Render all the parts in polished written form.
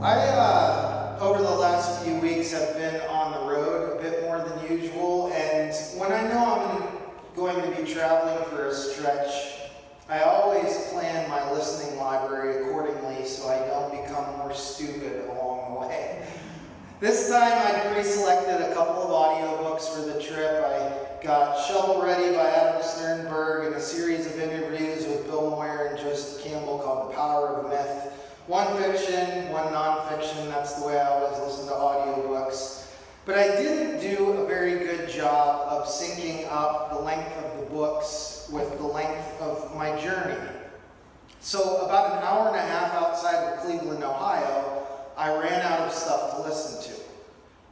Over the last few weeks, have been on the road a bit more than usual, and when I know I'm going to be traveling for a stretch, I always plan my listening library accordingly so I don't become more stupid along the way. This time I pre-selected a couple of audiobooks for the trip. I got Shovel Ready by Adam Sternberg and a series of interviews with Bill Moyer and Joseph Campbell called The Power of Myth. One fiction, one nonfiction, that's the way I always listen to audiobooks. But I didn't do a very good job of syncing up the length of the books with the length of my journey. So about an hour and a half outside of Cleveland, Ohio, I ran out of stuff to listen to.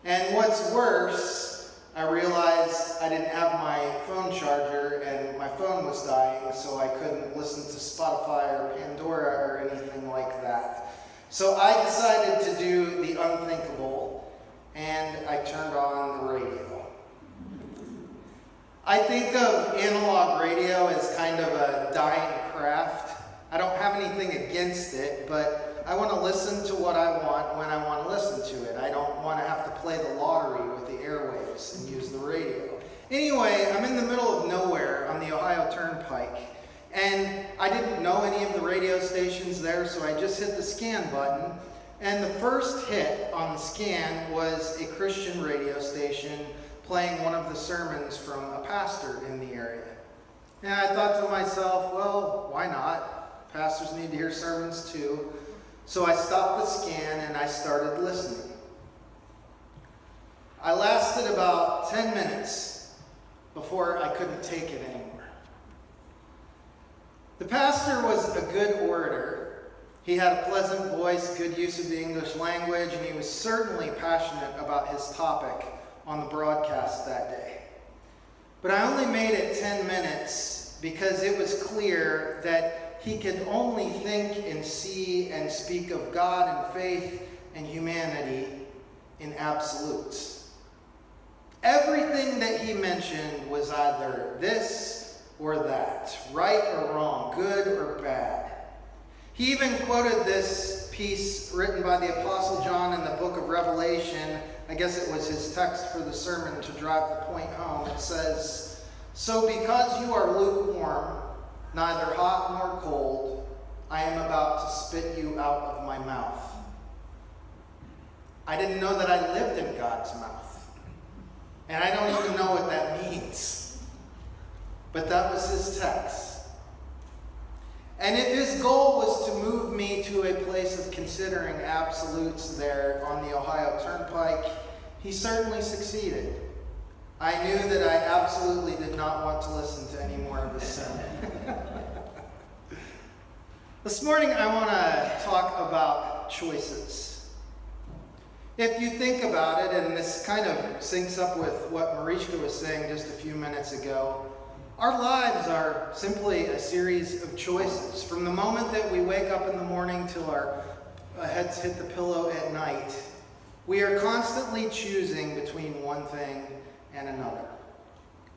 And what's worse, I realized I didn't have my phone charger and my phone was dying, so I couldn't listen to Spotify or Pandora or anything like that. So I decided to do the unthinkable, and I turned on the radio. I think of analog radio as kind of a dying craft. I don't have anything against it, but I want to listen to what I want when I want to listen to it. I don't want to have to play the lottery with the airwaves and use the radio. Anyway, I'm in the middle of nowhere on the Ohio Turnpike, and I didn't know any of the radio stations there, so I just hit the scan button, and the first hit on the scan was a Christian radio station playing one of the sermons from a pastor in the area. And I thought to myself, well, why not? Pastors need to hear sermons too. So I stopped the scan and I started listening. I lasted about 10 minutes before I couldn't take it anymore. The pastor was a good orator. He had a pleasant voice, good use of the English language, and he was certainly passionate about his topic on the broadcast that day. But I only made it 10 minutes because it was clear that he could only think and see and speak of God and faith and humanity in absolutes. Everything that he mentioned was either this or that, right or wrong, good or bad. He even quoted this piece written by the Apostle John in the book of Revelation. I guess it was his text for the sermon to drive the point home. It says, "So because you are lukewarm, neither hot nor cold, I am about to spit you out of my mouth." I didn't know that I lived in God's mouth. And I don't even know what that means. But that was his text. And if his goal was to move me to a place of considering absolutes there on the Ohio Turnpike, he certainly succeeded. I knew that I absolutely did not want to listen to any more of his sermon. This morning I want to talk about choices. If you think about it, and this kind of syncs up with what Mariska was saying just a few minutes ago, our lives are simply a series of choices. From the moment that we wake up in the morning till our heads hit the pillow at night, we are constantly choosing between one thing and another.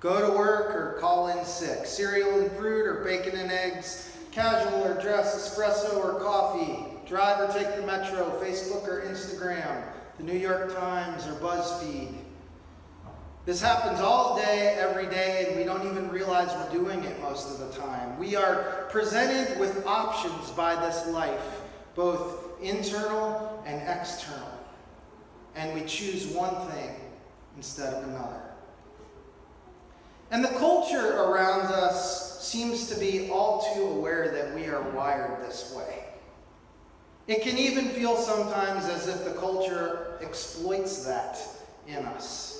Go to work or call in sick, cereal and fruit or bacon and eggs, casual or dress, espresso or coffee, drive or take the metro, Facebook or Instagram, the New York Times or BuzzFeed. This happens all day, every day, and we don't even realize we're doing it most of the time. We are presented with options by this life, both internal and external, and we choose one thing instead of another. And the culture around us seems to be all too aware that we are wired this way. It can even feel sometimes as if the culture exploits that in us.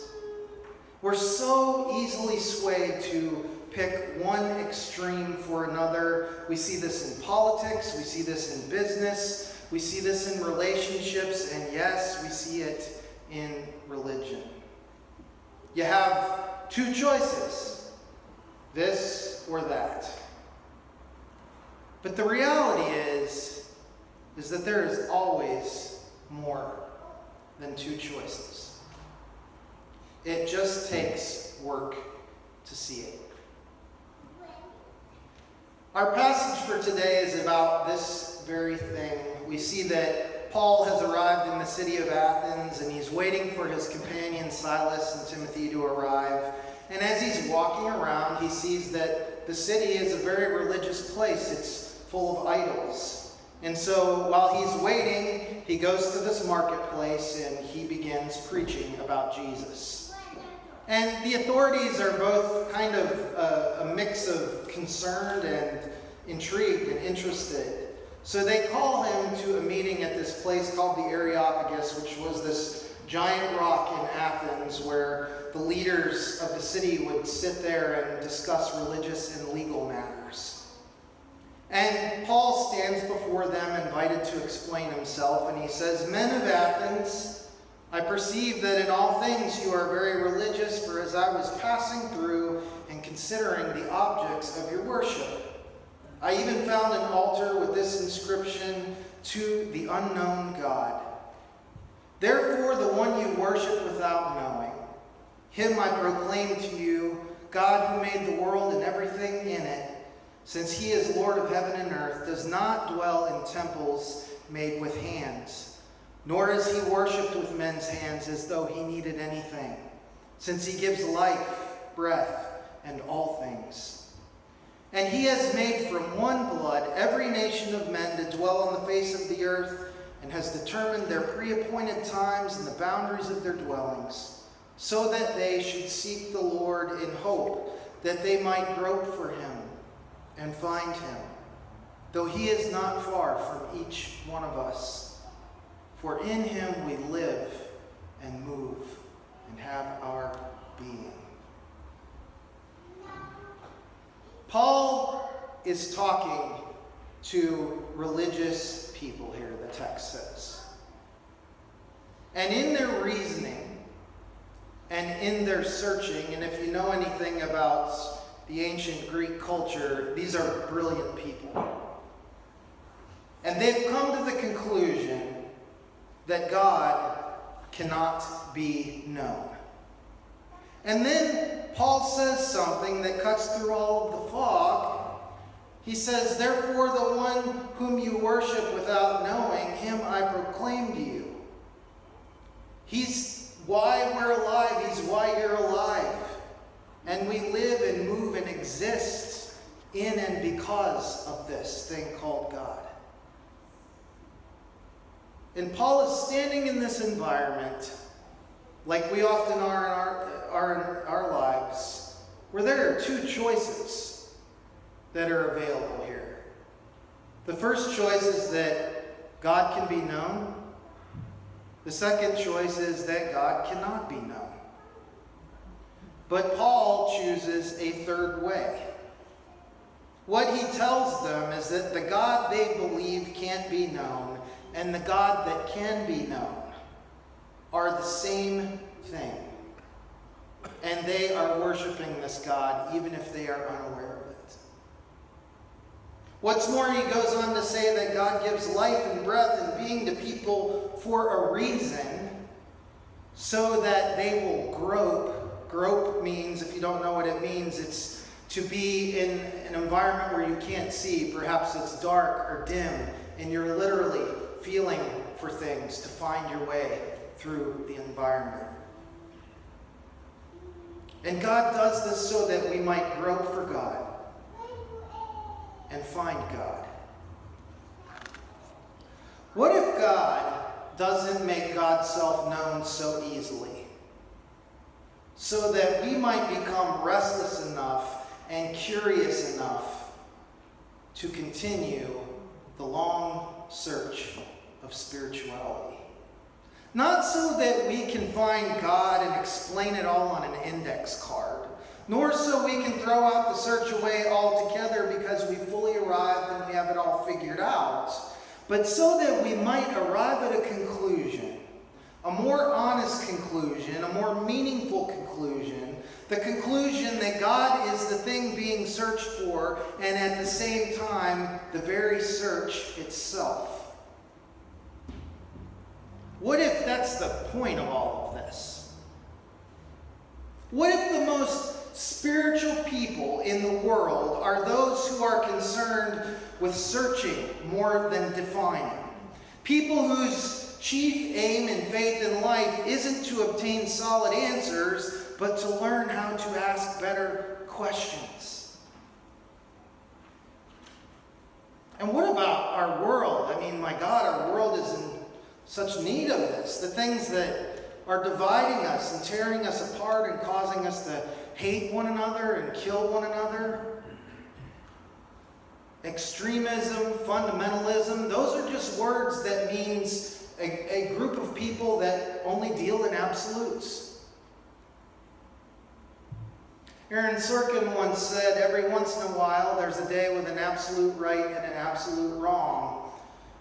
We're so easily swayed to pick one extreme for another. We see this in politics, we see this in business, we see this in relationships, and yes, we see it in religion. You have two choices, this or that. But the reality is that there is always more than two choices. It just takes work to see it. Our passage for today is about this very thing. We see that Paul has arrived in the city of Athens, and he's waiting for his companions Silas and Timothy to arrive. And as he's walking around, he sees that the city is a very religious place. It's full of idols. And so while he's waiting, he goes to this marketplace and he begins preaching about Jesus. And the authorities are both kind of a mix of concerned and intrigued and interested. So they call him to a meeting at this place called the Areopagus, which was this giant rock in Athens where the leaders of the city would sit there and discuss religious and legal matters. And Paul stands before them, invited to explain himself, and he says, "Men of Athens, I perceive that in all things you are very religious, for as I was passing through and considering the objects of your worship, I even found an altar with this inscription, 'To the unknown God.' Therefore, the one you worship without knowing, him I proclaim to you, God who made the world and everything in it, since he is Lord of heaven and earth, does not dwell in temples made with hands, nor is he worshipped with men's hands as though he needed anything, since he gives life, breath, and all things. And he has made from one blood every nation of men to dwell on the face of the earth, and has determined their pre-appointed times and the boundaries of their dwellings, so that they should seek the Lord in hope, that they might grope for him and find him, though he is not far from each one of us. For in him we live and move and have our being." Paul is talking to religious people here, the text says. And in their reasoning and in their searching, and if you know anything about the ancient Greek culture, these are brilliant people. And they've come to the conclusion that God cannot be known. And then Paul says something that cuts through all of the fog. He says, "Therefore, the one whom you worship without knowing, him I proclaim to you." He's why we're alive. He's why you're alive. And we live and move and exist in and because of this thing called God. And Paul is standing in this environment, like we often are in our lives, where there are two choices that are available here. The first choice is that God can be known. The second choice is that God cannot be known. But Paul chooses a third way. What he tells them is that the God they believe can't be known and the God that can be known are the same thing. And they are worshiping this God even if they are unaware of it. What's more, he goes on to say that God gives life and breath and being to people for a reason, so that they will grope. Grope means, if you don't know what it means, it's to be in an environment where you can't see. Perhaps it's dark or dim, and you're literally feeling for things to find your way through the environment. And God does this so that we might grope for God and find God. What if God doesn't make God's self known so easily, so that we might become restless enough and curious enough to continue the long search of spirituality? Not so that we can find God and explain it all on an index card, nor so we can throw out the search away altogether because we fully arrived and we have it all figured out, but so that we might arrive at a conclusion, a more honest conclusion, a more meaningful conclusion, the conclusion that God is the thing being searched for, and at the same time, the very search itself. What if that's the point of all of this? What if the most spiritual people in the world are those who are concerned with searching more than defining? People whose chief aim and faith in life isn't to obtain solid answers, but to learn how to ask better questions. And what about our world? I mean, my God, our world is in such need of this. The things that are dividing us and tearing us apart and causing us to hate one another and kill one another. Extremism, fundamentalism, those are just words that means a group of people that only deal in absolutes. Aaron Sorkin once said, every once in a while there's a day with an absolute right and an absolute wrong,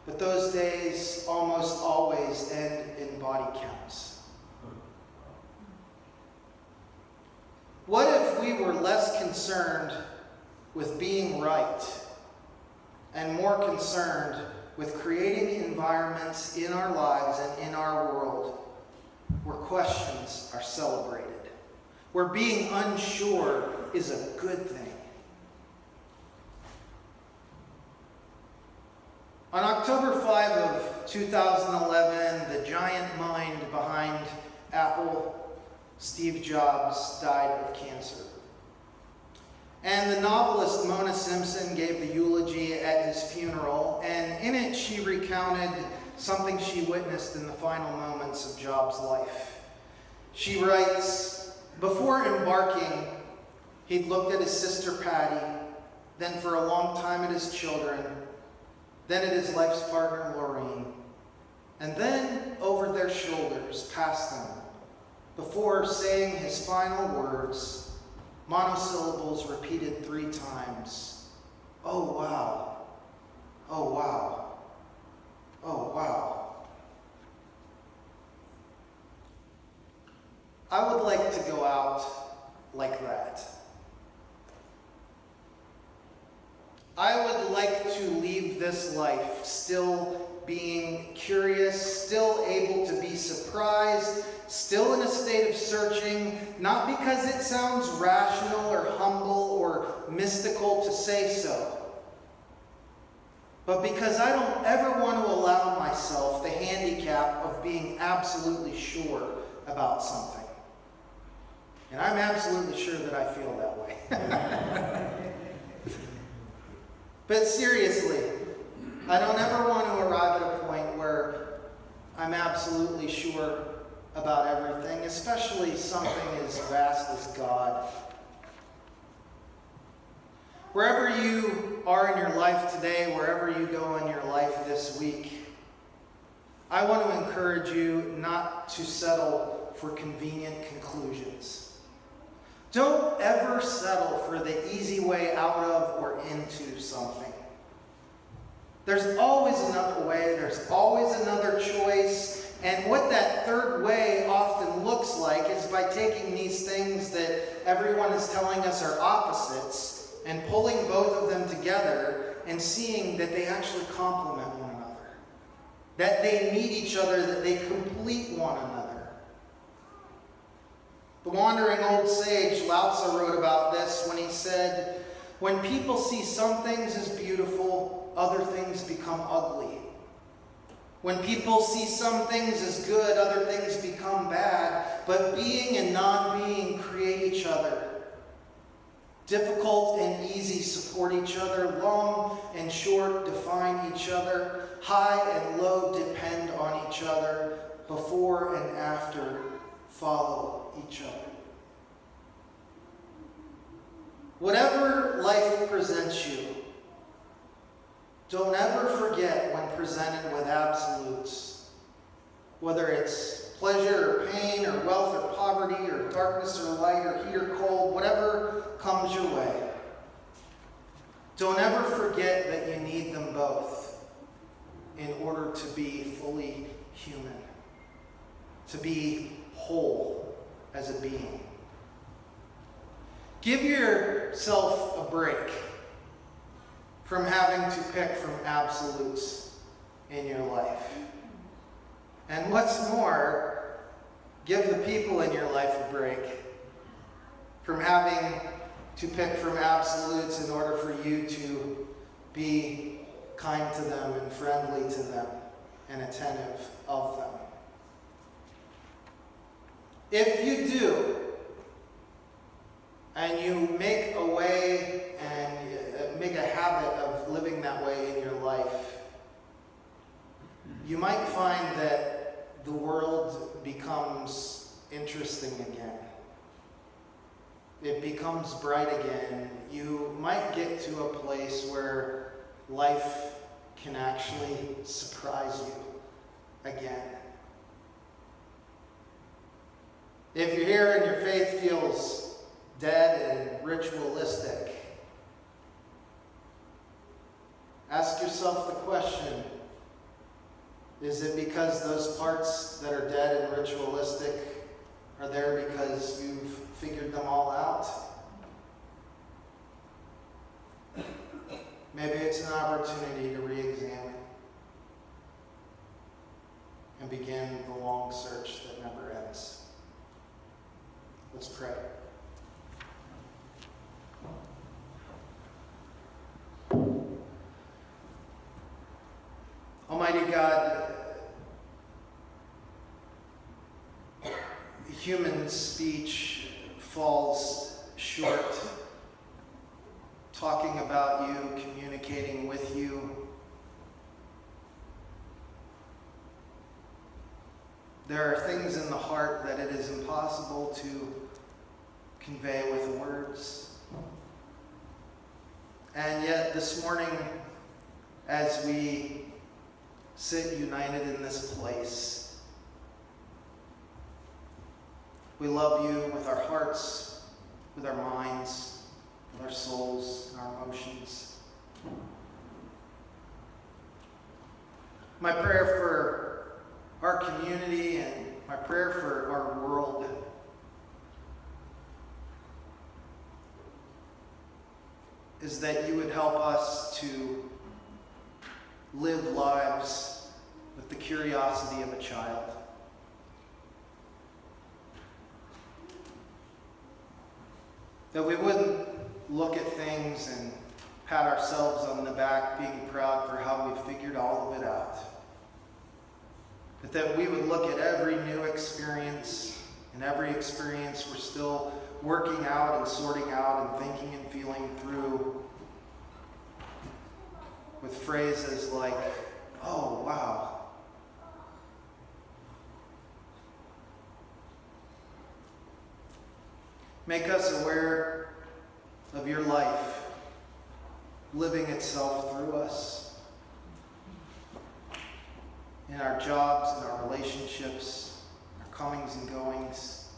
but those days almost always end in body counts. What if we were less concerned with being right and more concerned with creating environments in our lives and in our world where questions are celebrated, where being unsure is a good thing? On October 5 of 2011, the giant mind behind Apple, Steve Jobs, died of cancer. And the novelist Mona Simpson gave the eulogy at his funeral, and in it she recounted something she witnessed in the final moments of Jobs' life. She writes, before embarking, he'd looked at his sister Patty, then for a long time at his children, then at his life's partner Laureen, and then over their shoulders past them, before saying his final words, monosyllables repeated 3 times. Oh wow, oh wow, oh wow. I would like to go out like that. I would like to leave this life still being curious, still able to be surprised, still in a state of searching, not because it sounds rational or humble or mystical to say so, but because I don't ever want to allow myself the handicap of being absolutely sure about something. And I'm absolutely sure that I feel that way. But seriously, I don't ever want to arrive at a point where I'm absolutely sure about everything, especially something as vast as God. Wherever you are in your life today, wherever you go in your life this week, I want to encourage you not to settle for convenient conclusions. Don't ever settle for the easy way out of or into something. There's always another way, there's always another choice, and what that third way often looks like is by taking these things that everyone is telling us are opposites and pulling both of them together and seeing that they actually complement one another, that they need each other, that they complete one another. The wandering old sage Lao Tzu wrote about this when he said, when people see some things as beautiful, other things become ugly. When people see some things as good, other things become bad. But being and non-being create each other. Difficult and easy support each other. Long and short define each other. High and low depend on each other. Before and after follow each other. Whatever life presents you, don't ever forget when presented with absolutes, whether it's pleasure or pain or wealth or poverty or darkness or light or heat or cold, whatever comes your way. Don't ever forget that you need them both in order to be fully human, to be whole as a being. Give yourself a break from having to pick from absolutes in your life. And what's more, give the people in your life a break from having to pick from absolutes in order for you to be kind to them and friendly to them and attentive of them. If you do, and you make a way and make a habit of living that way in your life, you might find that the world becomes interesting again. It becomes bright again. You might get to a place where life can actually surprise you again. If you're here and your faith feels dead and ritualistic, ask yourself the question, is it because those parts that are dead and ritualistic are there because you've figured them all out? Maybe it's an opportunity to re-examine and begin the long search that never ends. Let's pray. Almighty God, human speech falls short. Talking about you, communicating with you. There are things in the heart that it is impossible to convey with words. And yet this morning, as we sit united in this place, we love you with our hearts, with our minds, with our souls and our emotions. My prayer for our community and my prayer for our world is that you would help us to live lives with the curiosity of a child. That we wouldn't look at things and pat ourselves on the back, being proud for how we figured all of it out. But that we would look at every new experience, and every experience we're still working out and sorting out and thinking and feeling through with phrases like, oh, wow. Make us aware of your life living itself through us in our jobs, in our relationships, our comings and goings.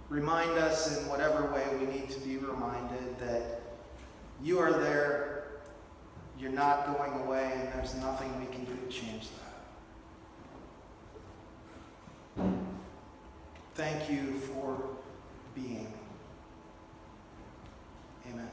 Remind us in whatever way we need to be reminded that you are there, you're not going away, and there's nothing we can do to change that. Thank you for being. Amen.